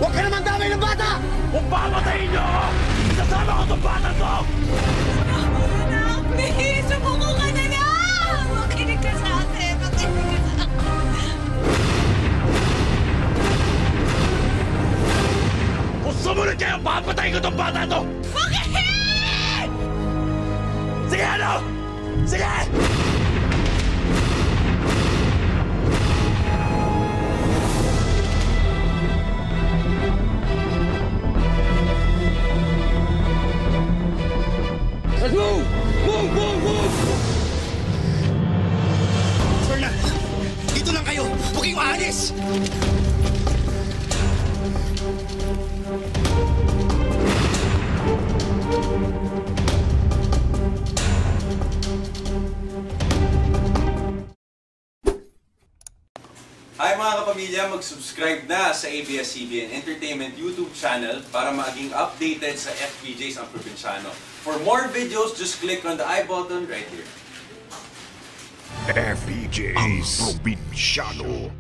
Huwag ka naman damay ng bata! Kung papatayin niyo ako, isasama ko itong bata to! Anak, please! Sumuko ka na lang! Makinig ka sa akin! Makinig ka sa akin! Kung sumunod kayo, papatayin ko itong bata to! Bakit? Sige, ano? Sige! Let's move! Move! Move! Move! Fernan! Dito lang kayo! Huwag kayong aalis! Hi mga kapamilya, mag-subscribe na sa ABS-CBN Entertainment YouTube channel para maging updated sa FPJs ang Probinsyano. For more videos, just click on the I button right here. FPJs ang Probinsyano.